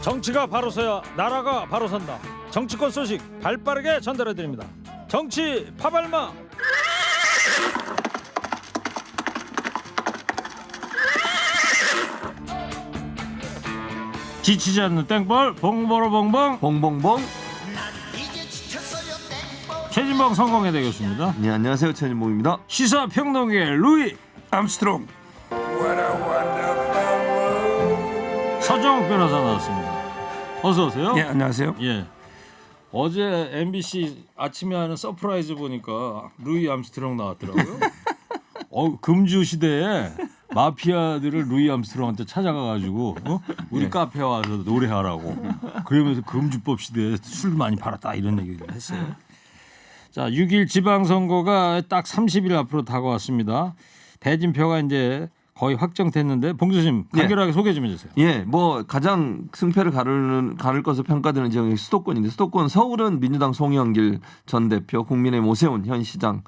정치가 바로 서야 나라가 바로 선다. 정치권 소식 발빠르게 전달해드립니다. 정치 파발마. 지치지 않는 땡벌 봉보로 봉봉 봉봉봉. 최진봉 성공회 되겠습니다. 네, 안녕하세요, 최진봉입니다. 시사평론계 루이 암스트롱. 서정욱 변호사 나왔습니다. 어서 오세요. 네, 안녕하세요. 예. 어제 MBC 아침에 하는 서프라이즈 보니까 루이 암스트롱 나왔더라고요. 금주 시대에 마피아들을 루이 암스트롱한테 찾아가가지고 우리 카페 와서 노래하라고. 그러면서 금주법 시대에 술 많이 팔았다 이런 얘기를 했어요. 자, 6일 지방선거가 딱 30일 앞으로 다가왔습니다. 대진표가 이제 거의 확정됐는데 봉 교수님 간결하게 소개 좀 해주세요. 예, 뭐 가장 승패를 가를 것으로 평가되는 지역이 수도권인데 수도권 서울은 민주당 송영길 전 대표, 국민의힘 오세훈 현 시장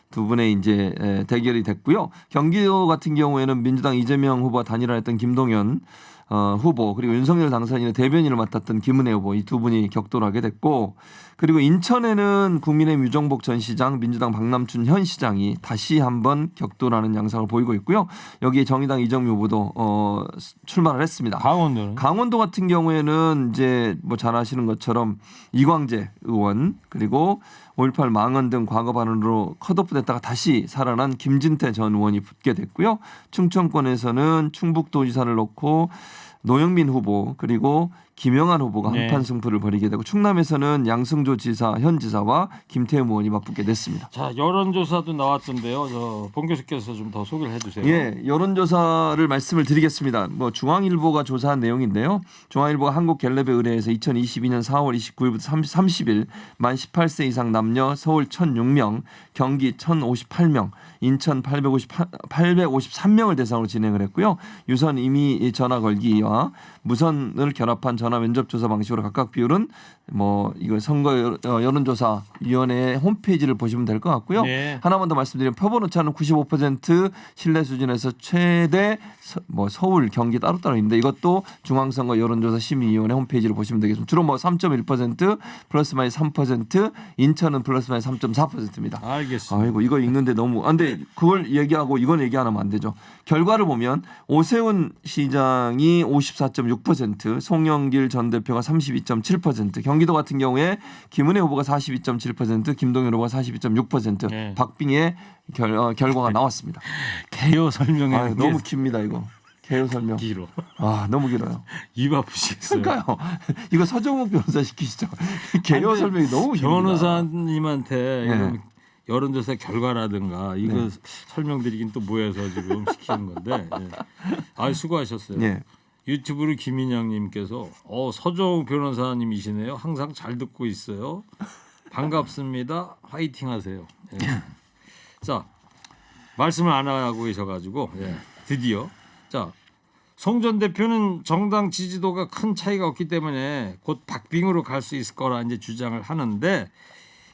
두 분의 이제 대결이 됐고요. 경기도 같은 경우에는 민주당 이재명 후보와 단일화했던 김동연 후보 그리고 윤석열 당선인의 대변인을 맡았던 김은혜 후보 이 두 분이 격돌하게 됐고 그리고 인천에는 국민의힘 유정복 전 시장 민주당 박남춘 현 시장이 다시 한번 격돌하는 양상을 보이고 있고요. 여기에 정의당 이정미 후보도 출마를 했습니다. 강원도는? 강원도 같은 경우에는 이제 뭐 잘 아시는 것처럼 이광재 의원 그리고 5.18 망언 등 과거 발언으로 컷오프됐다가 다시 살아난 김진태 전 의원이 붙게 됐고요. 충청권에서는 충북도지사를 놓고 노영민 후보 그리고 김영한 후보가 한판 승부를 벌이게 되고 충남에서는 양승조 지사 현 지사와 김태흠 의원이 맞붙게 됐습니다. 자, 여론조사도 나왔던데요. 봉 교수께서 좀 더 소개를 해주세요. 예, 여론조사를 말씀을 드리겠습니다. 뭐 중앙일보가 조사한 내용인데요. 중앙일보가 한국갤럽에 의뢰해서 2022년 4월 29일부터 30일 만 18세 이상 남녀 서울 1,006명, 경기 1,058명, 인천 853명을 대상으로 진행을 했고요. 유선 임의 전화 걸기와 무선을 결합한 전화 면접 조사 방식으로 각각 비율은 뭐 이거 선거 여론조사 위원회 홈페이지를 보시면 될 것 같고요. 네. 하나만 더 말씀드리면 표본 오차는 95% 신뢰 수준에서 최대 뭐 서울, 경기 따로따로 있는데 이것도 중앙선거 여론조사 심의위원회 홈페이지를 보시면 되겠습니다. 주로 뭐 3.1% 플러스 마이너스 3% 인천은 플러스 마이너스 3.4%입니다. 알겠습니다. 아이고 이거 읽는데 너무 안돼 그걸 얘기하고 이건 얘기 안 하면 안 되죠. 결과를 보면 오세훈 시장이 54.6%, 송영길 전 대표가 32.7%, 경기도 같은 경우에 김은혜 후보가 42.7%, 김동연 후보가 42.6%, 네. 박빙의 결과가 나왔습니다. 개요 설명에 아, 너무 깁니다 이거. 개요 설명. 길어. 아 너무 길어요. 입 아프시겠어요. 그러니까요. 이거 서정욱 변호사 시키시죠. 개요 설명이 너무 깁니다. 변호사님한테 네. 이런 여론조사 결과라든가 이거 네. 설명드리긴 또 뭐해서 지금 시키는 건데. 예. 아 수고하셨어요. 네. 유튜브로 김인영님께서 서정욱 변호사님이시네요. 항상 잘 듣고 있어요. 반갑습니다. 화이팅하세요. 예. 자 말씀을 안 하고 계셔가지고 드디어 자 송 전 대표는 정당 지지도가 큰 차이가 없기 때문에 곧 박빙으로 갈 수 있을 거라 이제 주장을 하는데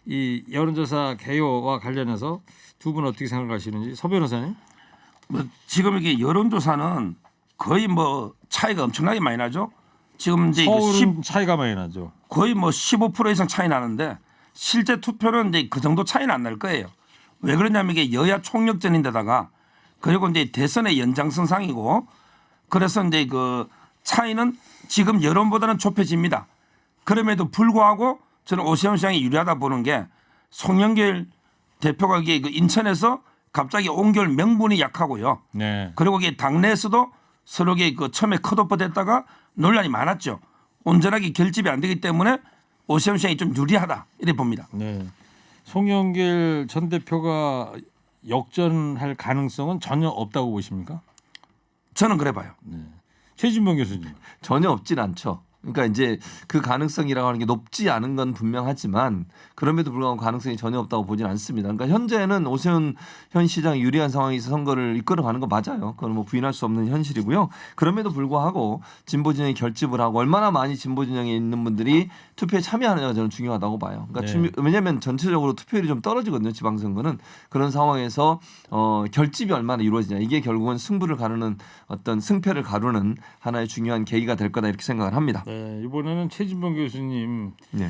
이 여론조사 개요와 관련해서 두 분 어떻게 생각하시는지 서 변호사님? 뭐 지금 이게 여론조사는 거의 뭐 차이가 엄청나게 많이 나죠. 지금 이제 서울은 차이가 많이 나죠. 거의 뭐 15% 이상 차이 나는데 실제 투표는 이제 그 정도 차이는 안 날 거예요. 왜 그러냐면 이게 여야 총력전인데다가 그리고 이제 대선의 연장선상이고 그래서 이제 그 차이는 지금 여론보다는 좁혀집니다. 그럼에도 불구하고 저는 오세훈 시장이 유리하다 보는 게 송영길 대표가 이게 그 인천에서 갑자기 옹결 명분이 약하고요. 네. 그리고 이게 당내에서도 서로게 그 처음에 컷오프 됐다가 논란이 많았죠. 온전하게 결집이 안 되기 때문에 오세훈 시장이 좀 유리하다 이렇게 봅니다. 네. 송영길 전 대표가 역전할 가능성은 전혀 없다고 보십니까? 저는 그래 봐요. 최진봉 교수님. 전혀 없진 않죠. 그러니까 이제 그 가능성이라고 하는 게 높지 않은 건 분명하지만 그럼에도 불구하고 가능성이 전혀 없다고 보진 않습니다. 그러니까 현재는 오세훈 현 시장이 유리한 상황에서 선거를 이끌어가는 거 맞아요. 그건 뭐 부인할 수 없는 현실이고요. 그럼에도 불구하고 진보 진영이 결집을 하고 얼마나 많이 진보 진영에 있는 분들이 투표에 참여하느냐가 저는 중요하다고 봐요. 그러니까 네. 왜냐하면 전체적으로 투표율이 좀 떨어지거든요. 지방선거는 그런 상황에서 결집이 얼마나 이루어지냐 이게 결국은 승부를 가르는 어떤 승패를 가르는 하나의 중요한 계기가 될 거다 이렇게 생각을 합니다. 네, 이번에는 최진봉 교수님 네.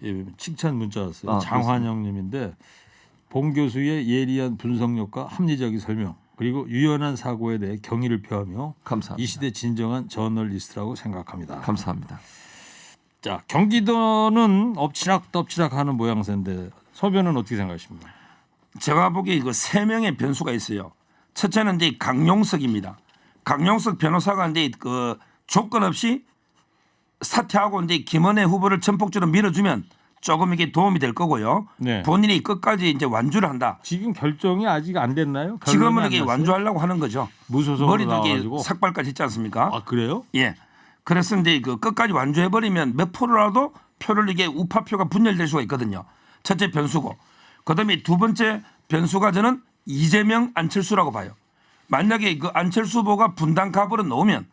예, 칭찬 문자 왔어요. 아, 장환영님인데 봉 교수의 예리한 분석력과 합리적인 설명 그리고 유연한 사고에 대해 경의를 표하며 감사합니다. 이 시대 진정한 저널리스트라고 생각합니다. 감사합니다. 자, 경기도는 엎치락덮치락하는 모양새인데 서변은 어떻게 생각하십니까? 제가 보기에 그 세 명의 변수가 있어요. 첫째는 이제 강용석입니다. 강용석 변호사가 이제 그 조건 없이 사퇴하고 이제 김은혜 후보를 전폭적으로 밀어주면 조금 이게 도움이 될 거고요. 네. 본인이 끝까지 이제 완주를 한다. 지금 결정이 아직 안 됐나요? 결론이 지금은 안 이게 났어요? 완주하려고 하는 거죠. 무소속으로 머리도 이게 나와가지고. 삭발까지 했지 않습니까? 아 그래요? 예. 그래서 이제 그 끝까지 완주해 버리면 몇 프로라도 표를 이게 우파표가 분열될 수가 있거든요. 첫째 변수고. 그다음에 두 번째 변수가 저는 이재명 안철수라고 봐요. 만약에 그 안철수 후보가 분당갑으로 놓으면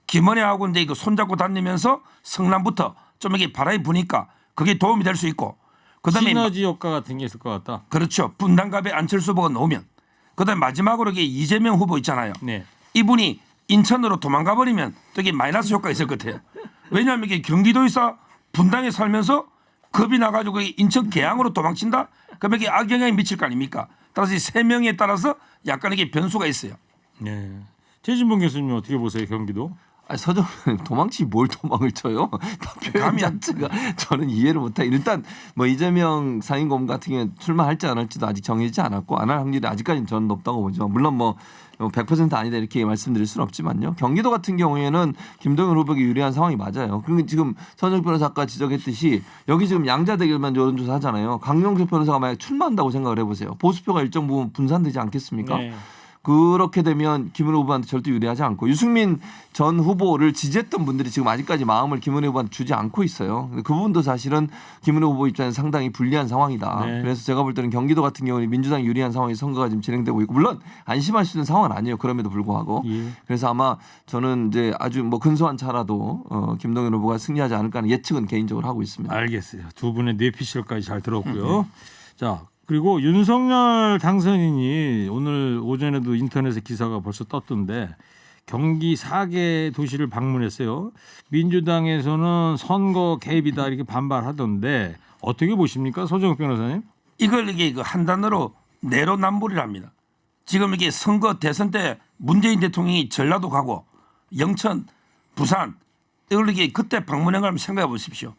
김은혜하고 이제 그 손잡고 다니면서 성남부터 좀 이게 바람이 부니까 그게 도움이 될 수 있고. 그다음에 시너지 효과 같은 게 있을 것 같다. 그렇죠. 분당갑에 안철수 후보가 놓으면. 그다음에 마지막으로 이게 이재명 후보 있잖아요. 네. 이분이 인천으로 도망가 버리면 또 이게 마이너스 효과가 있을 것 같아요. 왜냐하면 이게 경기도에서 분당에 살면서 겁이 나가지고 인천 계양으로 도망친다? 그러면 이게 악영향이 미칠 거 아닙니까? 따라서 이 세 명에 따라서 약간 이게 변수가 있어요. 네. 최진봉 교수님 어떻게 보세요 경기도? 아니, 서정은 도망치 뭘 도망을 쳐요? 표현 자체가 저는 이해를 못해. 일단 뭐 이재명 상임고문 같은 경우에 출마할지 안 할지도 아직 정해지지 않았고 안 할 확률이 아직까지는 저는 높다고 보죠. 물론 뭐 100% 아니다 이렇게 말씀드릴 수는 없지만요. 경기도 같은 경우에는 김동연 후보에게 유리한 상황이 맞아요. 그리고 지금 선정 변호사 아까 지적했듯이 여기 지금 양자 대결만 여론조사 하잖아요. 강용석 변호사가 만약 출마한다고 생각을 해보세요. 보수표가 일정 부분 분산되지 않겠습니까? 네. 그렇게 되면 김은혜 후보한테 절대 유리하지 않고 유승민 전 후보를 지지했던 분들이 지금 아직까지 마음을 김은혜 후보한테 주지 않고 있어요. 그 부분도 사실은 김은혜 후보 입장에서 상당히 불리한 상황이다. 네. 그래서 제가 볼 때는 경기도 같은 경우는 민주당이 유리한 상황에서 선거가 지금 진행되고 있고 물론 안심할 수 있는 상황은 아니에요. 그럼에도 불구하고. 예. 그래서 아마 저는 이제 아주 뭐 근소한 차라도 김동연 후보가 승리하지 않을까 하는 예측은 개인적으로 하고 있습니다. 알겠어요. 두 분의 뇌피셜까지 잘 들었고요. 자 그리고 윤석열 당선인이 오늘 오전에도 인터넷에 기사가 벌써 떴던데 경기 4개 도시를 방문했어요. 민주당에서는 선거 개입이다 이렇게 반발하던데 어떻게 보십니까, 소정욱 변호사님? 이걸 이게 그 한 단어로 내로남불이랍니다. 지금 이게 선거 대선 때 문재인 대통령이 전라도 가고 영천, 부산 이걸 이게 그때 방문한 걸 한번 생각해 보십시오.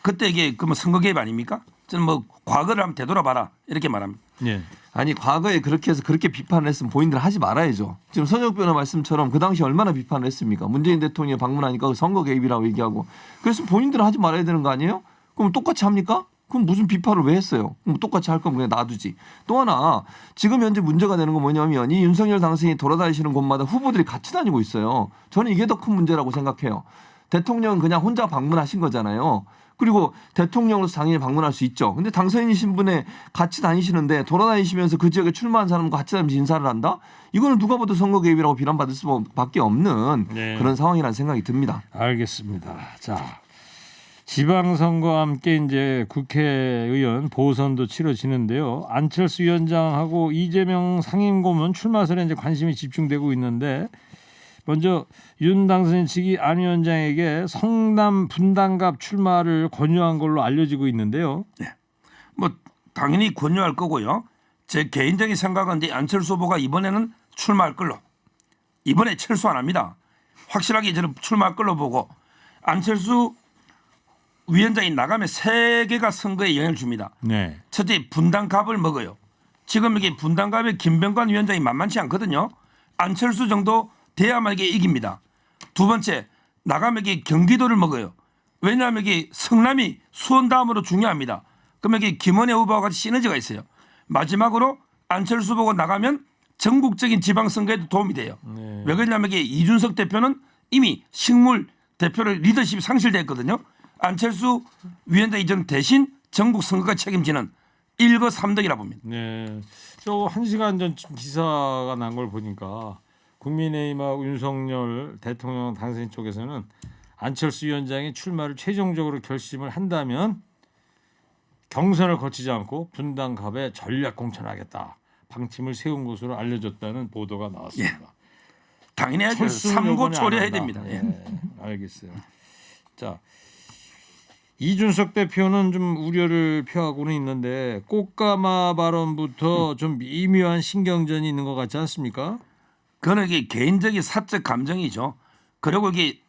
그때 이게 그러면 선거 개입 아닙니까? 저는 뭐 과거를 한번 되돌아봐라 이렇게 말합니다. 네. 아니 과거에 그렇게 해서 그렇게 비판을 했으면 본인들 하지 말아야죠. 지금 선혁 변호 말씀처럼 그 당시 얼마나 비판을 했습니까? 문재인 대통령이 방문하니까 선거 개입이라고 얘기하고 그래서 본인들은 하지 말아야 되는 거 아니에요? 그럼 똑같이 합니까? 그럼 무슨 비판을 왜 했어요? 그럼 똑같이 할 거면 그냥 놔두지. 또 하나 지금 현재 문제가 되는 건 뭐냐면 이 윤석열 당선인이 돌아다니시는 곳마다 후보들이 같이 다니고 있어요. 저는 이게 더 큰 문제라고 생각해요. 대통령은 그냥 혼자 방문하신 거잖아요. 그리고 대통령으로서 당연히 방문할 수 있죠. 근데 당선인이신 분에 같이 다니시는데 돌아다니시면서 그 지역에 출마한 사람과 같이 다니면서 인사를 한다? 이거는 누가 봐도 선거 개입이라고 비난받을 수밖에 없는 네. 그런 상황이라는 생각이 듭니다. 알겠습니다. 자, 지방선거와 함께 이제 국회의원 보선도 치러지는데요. 안철수 위원장하고 이재명 상임고문 출마설에 이제 관심이 집중되고 있는데 먼저 윤 당선인 측이 안 위원장에게 성남 분당갑 출마를 권유한 걸로 알려지고 있는데요. 뭐 당연히 권유할 거고요. 제 개인적인 생각은 이제 안철수 후보가 이번에는 출마할 걸로. 이번에 철수 안 합니다. 확실하게 저는 출마할 걸로 보고 안철수 위원장이 나가면 세 개가 선거에 영향을 줍니다. 네. 첫째 분당갑을 먹어요. 지금 이게 분당갑에 김병관 위원장이 만만치 않거든요. 안철수 정도 돼야만 이게 이깁니다. 두 번째 나가면 이게 경기도를 먹어요. 왜냐하면 이게 성남이 수원 다음으로 중요합니다. 그러면 이게 김은혜 후보와 같이 시너지가 있어요. 마지막으로 안철수 후보가 나가면 전국적인 지방선거에도 도움이 돼요. 네. 왜 그러냐면 이게 이준석 대표는 이미 식물 대표를 리더십이 상실됐거든요. 안철수 위원장이 전 대신 전국 선거가 책임지는 1거3득이라 봅니다. 네. 저 1시간 전 기사가 난 걸 보니까 국민의힘하고 윤석열 대통령 당선인 쪽에서는 안철수 위원장이 출마를 최종적으로 결심을 한다면 경선을 거치지 않고 분당갑에 전략 공천하겠다 방침을 세운 것으로 알려졌다는 보도가 나왔습니다. 당연히 해야죠. 철수는 삼고 요번에 안 초려해야 한다. 됩니다. 예. 알겠어요. 자, 이준석 대표는 좀 우려를 표하고는 있는데 꽃가마 발언부터 좀 미묘한 신경전이 있는 것 같지 않습니까? 그건 이게 개인적인 사적 감정이죠. 그리고 이게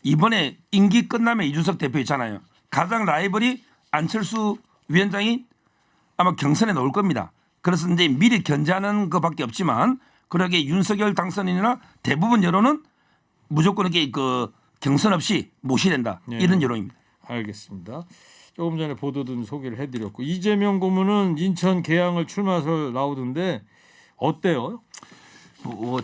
이번에 임기 끝나면 이준석 대표 있잖아요. 가장 라이벌이 안철수 위원장이 아마 경선에 나올 겁니다. 그래서 이제 미리 견제하는 것밖에 없지만 그러게 윤석열 당선인이나 대부분 여론은 무조건 이게 그 경선 없이 모시된다 네. 이런 여론입니다. 알겠습니다. 조금 전에 보도든 소개를 해드렸고 이재명 고문은 인천 계양을 출마설 나오던데 어때요?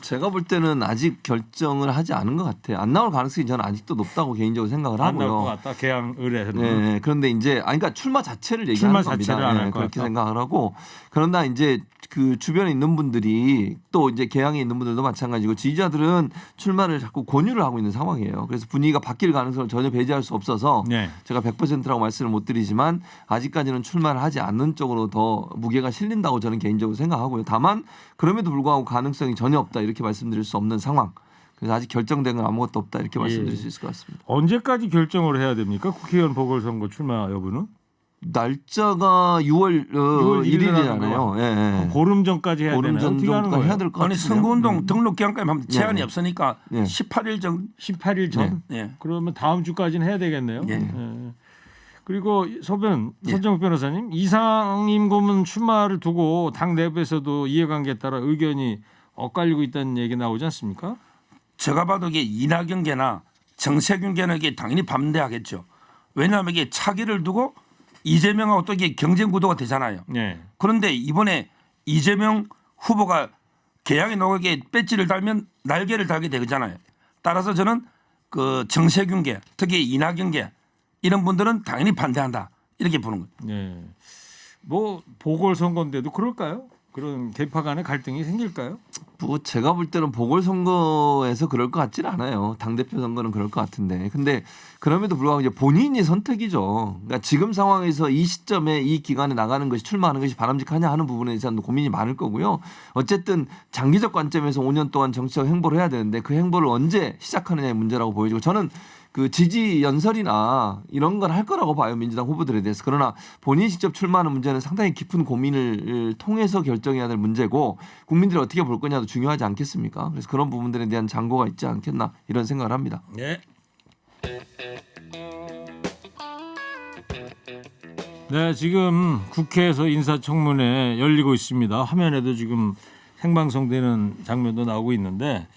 제가 볼 때는 아직 결정을 하지 않은 것 같아요. 안 나올 가능성이 저는 아직도 높다고 개인적으로 생각을 안 나올 것 하고요. 같다. 계양 의뢰는. 네, 그런데 이제 그러니까 출마 자체를 출마 얘기하는 겁니다. 자체를 안할 것 그렇게 같다. 생각을 하고 그러나 이제 그 주변에 있는 분들이 또 이제 개항에 있는 분들도 마찬가지고 지지자들은 출마를 자꾸 권유를 하고 있는 상황이에요. 그래서 분위기가 바뀔 가능성을 전혀 배제할 수 없어서 네. 제가 100%라고 말씀을 못 드리지만 아직까지는 출마를 하지 않는 쪽으로 더 무게가 실린다고 저는 개인적으로 생각하고요. 다만 그럼에도 불구하고 가능성이 전혀 없다 이렇게 말씀드릴 수 없는 상황. 그래서 아직 결정된 건 아무것도 없다 이렇게 말씀드릴 수 있을 것 같습니다. 언제까지 결정을 해야 됩니까? 국회의원 보궐선거 출마 여부는? 날짜가 6월 1일이잖아요. 예. 보름 전까지 해야 보름 되나요? 전 어떻게 하는 정도가 거예요? 해야 될 것 아니 같은데요. 선거운동 등록 기한까지 하면 제한이 네. 없으니까 네. 18일 전 18일 전? 예. 그러면 다음 주까지는 해야 되겠네요. 예. 예. 그리고 서정욱 예. 변호사님 이상임 고문 출마를 두고 당 내부에서도 이해관계에 따라 의견이 엇갈리고 있다는 얘기 나오지 않습니까? 제가 봐도 이게 이낙연계나 정세균계는 이게 당연히 반대하겠죠. 왜냐하면 이게 차기를 두고 이재명하고 또 이게 경쟁 구도가 되잖아요. 네. 그런데 이번에 이재명 후보가 개항에 나오게 배지를 달면 날개를 달게 되잖아요. 따라서 저는 그 정세균계 특히 이낙연계 이런 분들은 당연히 반대한다 이렇게 보는 거예요. 네. 뭐 보궐선거인데도 그럴까요? 그런 계파 간의 갈등이 생길까요? 뭐 제가 볼 때는 보궐선거에서 그럴 것 같지는 않아요. 당대표 선거는 그럴 것 같은데. 근데 그럼에도 불구하고 이제 본인이 선택이죠. 그러니까 지금 상황에서 이 시점에 이 기간에 나가는 것이 출마하는 것이 바람직하냐 하는 부분에 대해서는 고민이 많을 거고요. 어쨌든 장기적 관점에서 5년 동안 정치적 행보를 해야 되는데 그 행보를 언제 시작하느냐의 문제라고 보여지고 저는 그 지지 연설이나 이런 건 할 거라고 봐요. 민주당 후보들에 대해서. 그러나 본인이 직접 출마하는 문제는 상당히 깊은 고민을 통해서 결정해야 될 문제고 국민들이 어떻게 볼 거냐도 중요하지 않겠습니까? 그래서 그런 부분들에 대한 장고가 있지 않겠나 이런 생각을 합니다. 네. 네, 지금 국회에서 인사청문회 열리고 있습니다. 화면에도 지금 생방송되는 장면도 나오고 있는데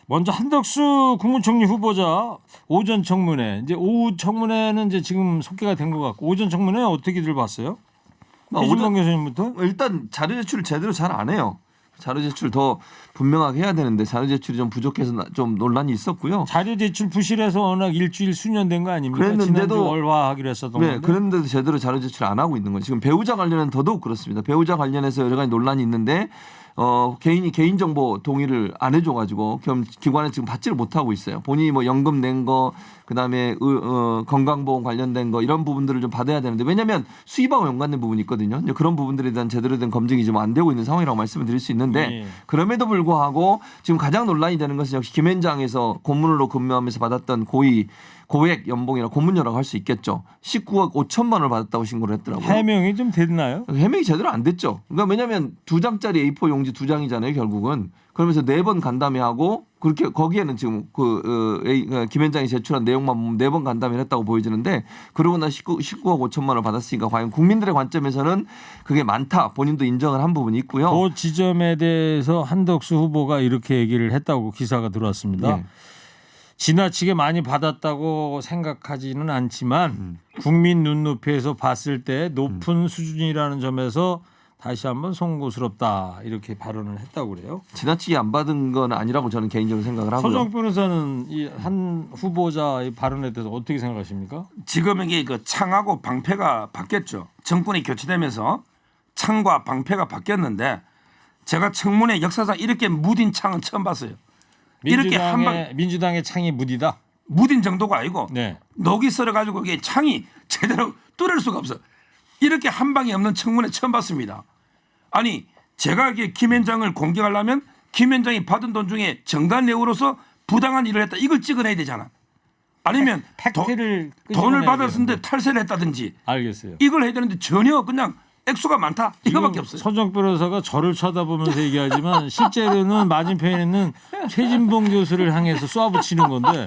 먼저 한덕수 국무총리 후보자 오전 청문회 이제 오후 청문회는 이제 지금 속개가 된 것 같고 오전 청문회 어떻게들 봤어요? 최진봉 교수님부터 일단 자료 제출을 제대로 잘 안 해요. 자료 제출 더 분명하게 해야 되는데 자료 제출이 좀 부족해서 좀 논란이 있었고요. 자료 제출 부실해서 워낙 일주일 수년된 거 아닙니까? 그랬는데도 지난주 월화하기로 했었던 네, 건데. 그런데도 제대로 자료 제출 안 하고 있는 거예요. 지금 배우자 관련은 더더욱 그렇습니다. 배우자 관련해서 여러 가지 논란이 있는데 개인이 개인정보 동의를 안 해줘가지고 기관에 지금 받지를 못하고 있어요. 본인이 뭐 연금 낸 거, 그다음에 건강보험 관련된 거 이런 부분들을 좀 받아야 되는데 왜냐하면 수입하고 연관된 부분이 있거든요. 이제 그런 부분들에 대한 제대로 된 검증이 지금 안 되고 있는 상황이라고 말씀을 드릴 수 있는데 예. 그럼에도 불구하고 지금 가장 논란이 되는 것은 역시 김현장에서 고문으로 근무하면서 받았던 고액 연봉이나 고문료라고 할 수 있겠죠. 19억 5천만 원을 받았다고 신고를 했더라고요. 해명이 좀 됐나요? 해명이 제대로 안 됐죠. 그러니까 왜냐하면 2장짜리 A4 용지 2장이잖아요, 결국은. 그러면서 4번 간담회 하고 그렇게 거기에는 지금 김현장이 제출한 내용만 보면 4번 간담회를 했다고 보여지는데 그러고 나 19억 5천만 원을 받았으니까 과연 국민들의 관점에서는 그게 많다. 본인도 인정을 한 부분이 있고요. 그 지점에 대해서 한덕수 후보가 이렇게 얘기를 했다고 기사가 들어왔습니다. 예. 지나치게 많이 받았다고 생각하지는 않지만 국민 눈높이에서 봤을 때 높은 수준이라는 점에서 다시 한번 송구스럽다 이렇게 발언을 했다고 그래요. 지나치게 안 받은 건 아니라고 저는 개인적으로 생각을 하고요. 서정 변호사는 이 한 후보자의 발언에 대해서 어떻게 생각하십니까? 지금 이게 그 창하고 방패가 바뀌었죠. 정권이 교체되면서 창과 방패가 바뀌었는데 제가 청문회 역사상 이렇게 무딘 창은 처음 봤어요. 이렇게 한 방 민주당의 창이 무디다. 무딘 정도가 아니고 네. 녹이 썰어가지고 이게 창이 제대로 뚫을 수가 없어. 이렇게 한 방이 없는 청문회 처음 봤습니다. 아니 제가 이게 김 위원장을 공격하려면 김 위원장이 받은 돈 중에 정관 내우로서 부당한 일을 했다. 이걸 찍어내야 되잖아. 아니면 팩트를 돈을 끄집어내야 받았는데 되는데. 탈세를 했다든지 알겠어요. 이걸 해야 되는데 전혀 그냥 액수가 많다. 이거밖에 없어요. 서정 변호사가 저를 쳐다보면서 얘기하지만 실제로는 맞은편에는 최진봉 교수를 향해서 쏘아붙이는 건데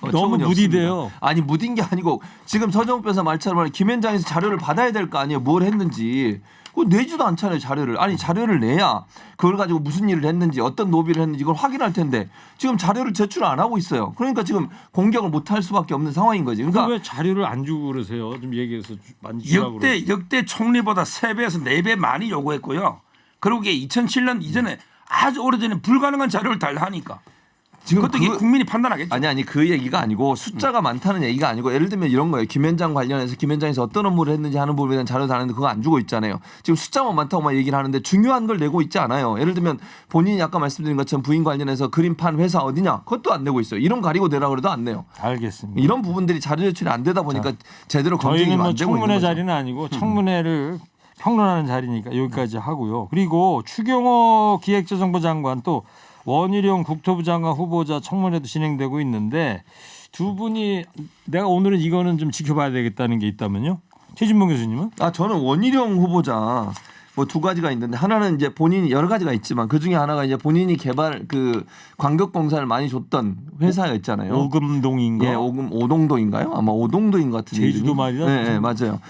너무 처분이 무디돼요. 없습니다. 아니 무딘 게 아니고 지금 서정욱 변호사 말처럼 김 위원장에서 자료를 받아야 될 거 아니에요. 뭘 했는지. 그거 내지도 않잖아요. 자료를. 아니 자료를 내야 그걸 가지고 무슨 일을 했는지 어떤 노비를 했는지 이걸 확인할 텐데 지금 자료를 제출 안 하고 있어요. 그러니까 지금 공격을 못할 수밖에 없는 상황인 거지. 그러니까 왜 자료를 안 주고 그러세요? 좀 얘기해서 많이 주라고 그러세요. 역대 총리보다 3배에서 4배 많이 요구했고요. 그리고 이게 2007년 이전에 아주 오래전에 불가능한 자료를 달라 하니까 지금 그것도 이게 국민이 판단하겠죠. 아니 그 얘기가 아니고 숫자가 많다는 얘기가 아니고 예를 들면 이런 거예요. 김 위원장 관련해서 김 위원장에서 어떤 업무를 했는지 하는 부분에 대한 자료도 안 하는데 그거 안 주고 있잖아요. 지금 숫자만 많다고만 얘기를 하는데 중요한 걸 내고 있지 않아요. 예를 들면 본인이 아까 말씀드린 것처럼 부인 관련해서 그림판 회사 어디냐 그것도 안 내고 있어요. 이름 가리고 내라고 그래도 안 내요. 알겠습니다. 이런 부분들이 자료 제출이 안 되다 보니까 제대로 검증이 저희는 뭐 안 되고 있는 청문회 거죠. 자리는 아니고 청문회를 평론하는 자리니까 여기까지 하고요. 그리고 추경호 기획재정부 장관 또 원희룡 국토부 장관 후보자 청문회도 진행되고 있는데 두 분이 내가 오늘은 이거는 좀 지켜봐야 되겠다는 게 있다면요. 최진봉 교수님은? 저는 원희룡 후보자 뭐 두 가지가 있는데 하나는 이제 본인이 여러 가지가 있지만 그 중에 하나가 이제 본인이 개발 그 광역공사를 많이 줬던 회사가 있잖아요. 오금동인가? 예, 오동도인가요? 아마 오동도인 것 같은 제주도 이름이. 말이야? 네, 맞아요.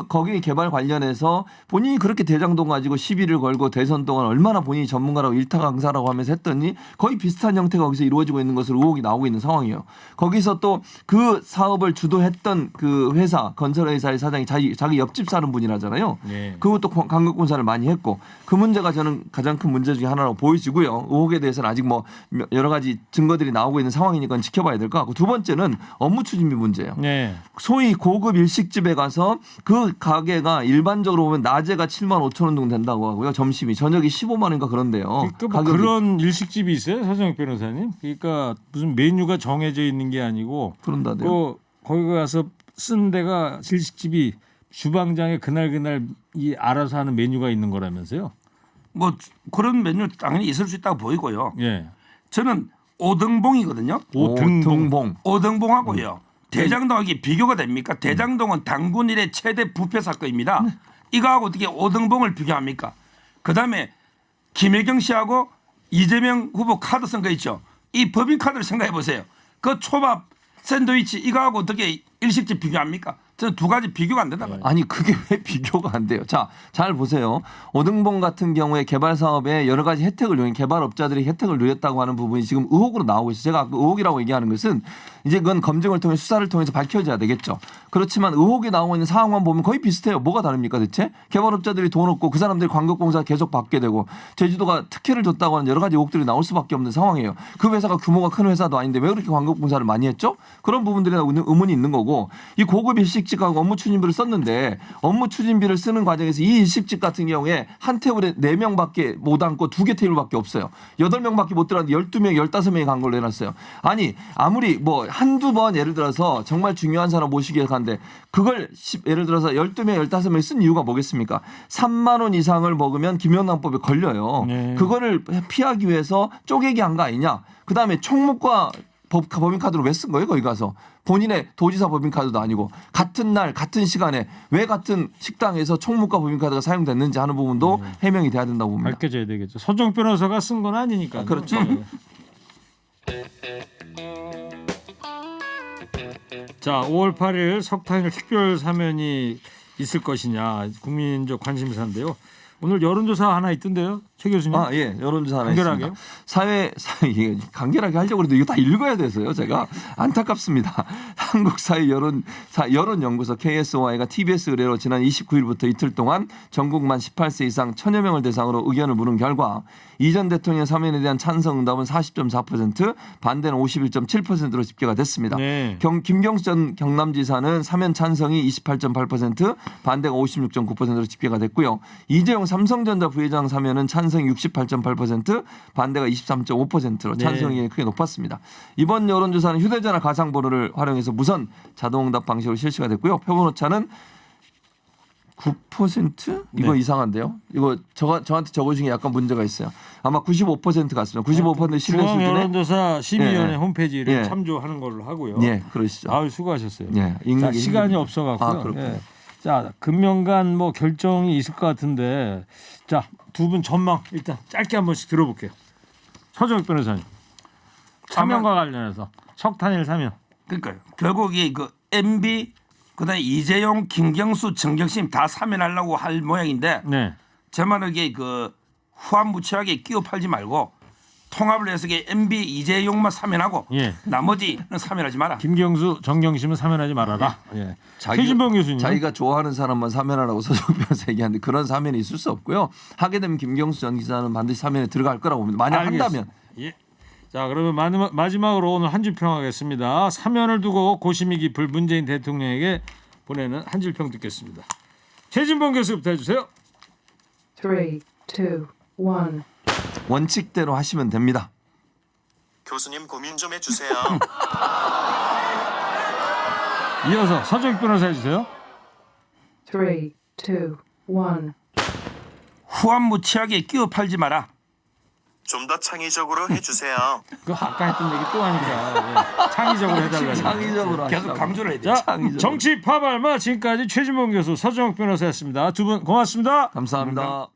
거기 개발 관련해서 본인이 그렇게 대장동 가지고 시비를 걸고 대선 동안 얼마나 본인이 전문가라고 일타 강사라고 하면서 했더니 거의 비슷한 형태가 거기서 이루어지고 있는 것으로 의혹이 나오고 있는 상황이에요. 거기서 또 그 사업을 주도했던 그 회사 건설회사의 사장이 자기 옆집 사는 분이라잖아요. 네. 그것도 광역공사를 많이 했고 그 문제가 저는 가장 큰 문제 중에 하나로 보여지고요. 의혹에 대해서는 아직 뭐 여러 가지 증거들이 나오고 있는 상황이니까 지켜봐야 될 것 같고 두 번째는 업무 추진비 문제예요. 네. 소위 고급 일식집에 가서 그 가게가 일반적으로 보면 낮에가 7만 5천 원 정도 된다고 하고요. 점심이 저녁이 15만 원인가 그런데요. 그러니까 뭐 그런 일식집이 있어요, 서정혁 변호사님? 그러니까 무슨 메뉴가 정해져 있는 게 아니고 그런다대요. 거기 가서 쓴 데가 일식집이 주방장에 그날 이 알아서 하는 메뉴가 있는 거라면서요? 뭐 그런 메뉴 당연히 있을 수 있다고 보이고요. 예. 저는 오등봉이거든요. 오등봉. 오등봉하고요. 대장동하고 비교가 됩니까? 대장동은 당군 일의 최대 부패 사건입니다. 이거하고 어떻게 오등봉을 비교합니까? 그다음에 김혜경 씨하고 이재명 후보 카드 선거 있죠. 이 법인 카드를 생각해 보세요. 그 초밥 샌드위치 이거하고 어떻게 일식집 비교합니까? 저는 두 가지 비교가 안 된다. 아니 그게 왜 비교가 안 돼요? 자, 잘 보세요. 오등봉 같은 경우에 개발 사업에 여러 가지 혜택을 누린 개발업자들이 혜택을 누렸다고 하는 부분이 지금 의혹으로 나오고 있어요. 제가 아까 의혹이라고 얘기하는 것은 이제 그건 검증을 통해 수사를 통해서 밝혀져야 되겠죠. 그렇지만 의혹이 나오고 있는 상황만 보면 거의 비슷해요. 뭐가 다릅니까 대체? 개발업자들이 돈 없고 그 사람들이 광역공사 계속 받게 되고 제주도가 특혜를 줬다고 하는 여러 가지 의혹들이 나올 수밖에 없는 상황이에요. 그 회사가 규모가 큰 회사도 아닌데 왜 그렇게 광역공사를 많이 했죠? 그런 부분들에 의문이 있는 거고 이 고급 일식집하고 업무 추진비를 썼는데 업무 추진비를 쓰는 과정에서 이 일식집 같은 경우에 한 테이블에 4명밖에 못 앉고 2개 테이블밖에 없어요. 8명밖에 못 들어갔는데 12명, 15명이 간 걸로 해놨어요. 아니 아무리 뭐 한두 번 예를 들어서 정말 중요한 사람 모시기 위해서인데 그걸 예를 들어서 12명, 15명이 쓴 이유가 뭐겠습니까? 3만 원 이상을 먹으면 김영란법에 걸려요. 네. 그거를 피하기 위해서 쪼개기 한 거 아니냐. 그다음에 총무과 법인카드로 왜 쓴 거예요? 거기 가서. 본인의 도지사 법인카드도 아니고 같은 날 같은 시간에 왜 같은 식당에서 총무과 법인카드가 사용됐는지 하는 부분도 해명이 돼야 된다고 봅니다. 밝혀져야 되겠죠. 서정 변호사가 쓴 건 아니니까. 그렇죠. 자, 5월 8일 석탄일 특별 사면이 있을 것이냐 국민적 관심사인데요. 오늘 여론조사 하나 있던데요, 최 교수님. 예, 여론조사 하나 간결하게요? 있습니다. 사회 간결하게 하려고 해도 이거 다 읽어야 돼서요. 제가 안타깝습니다. 한국 사회 여론연구소 KSOI가 TBS 의뢰로 지난 29일부터 이틀 동안 전국만 18세 이상 1,000여 명을 대상으로 의견을 물은 결과 이전 대통령 사면에 대한 찬성 응답은 40.4%, 반대는 51.7%로 집계가 됐습니다. 네. 김경수 전 경남지사는 사면 찬성이 28.8%, 반대가 56.9%로 집계가 됐고요. 이재용 삼성전자 부회장 사면은 찬성 찬성 68.8%, 반대가 23.5%로 네. 찬성이 크게 높았습니다. 이번 여론조사는 휴대전화 가상번호를 활용해서 무선 자동응답 방식으로 실시가 됐고요. 표본 오차는 9%? 이거 네. 이상한데요. 이거 저한테 적어주신 게 약간 문제가 있어요. 아마 95% 같습니다. 95% 신뢰 중앙 수준에. 여론조사 심의위원회 예. 홈페이지를 예. 참조하는 걸로 하고요. 예, 그러시죠. 아유 수고하셨어요. 예, 자, 읽는 시간이 힘듭니다. 없어갖고요. 아, 그렇군요. 예. 자 금년간 뭐 결정이 있을 것 같은데 자 두 분 전망 일단 짧게 한 번씩 들어볼게요. 서정욱 변호사님 사면과 관련해서 석탄일 사면. 그러니까요. 결국 이그 MB 그다음에 이재용, 김경수, 정경심 다 사면하려고 할 모양인데 네. 제 말은 이게 그 후한무치하게 끼워 팔지 말고 통합을 해서 이게 MB 이재용만 사면하고 예. 나머지는 사면하지 마라. 김경수, 정경심은 사면하지 말아라. 예. 최진봉 교수님. 자기가 좋아하는 사람만 사면하라고 서정 변호사 얘기하는데 그런 사면이 있을 수 없고요. 하게 되면 김경수 전 기자는 반드시 사면에 들어갈 거라고 봅니다. 만약 알겠습니다. 한다면. 예. 자 그러면 마지막으로 오늘 한 줄 평하겠습니다. 사면을 두고 고심이 깊을 문재인 대통령에게 보내는 한 줄 평 듣겠습니다. 최진봉 교수부터 해주세요. 3, 2, 1. 원칙대로 하시면 됩니다. 교수님 고민 좀 해주세요. 이어서 서정욱 변호사 해주세요. 3, 2, 1. 후한무치하게 끼워 팔지 마라. 좀 더 창의적으로 해주세요. 그 아까 했던 얘기 또 하니까 예. 창의적으로 해달라고. 창의적으로 계속 하시라고. 강조를 해야 돼. 자 창의적으로. 정치 파발마 지금까지 최진봉 교수 서정욱 변호사였습니다. 두 분 고맙습니다. 감사합니다.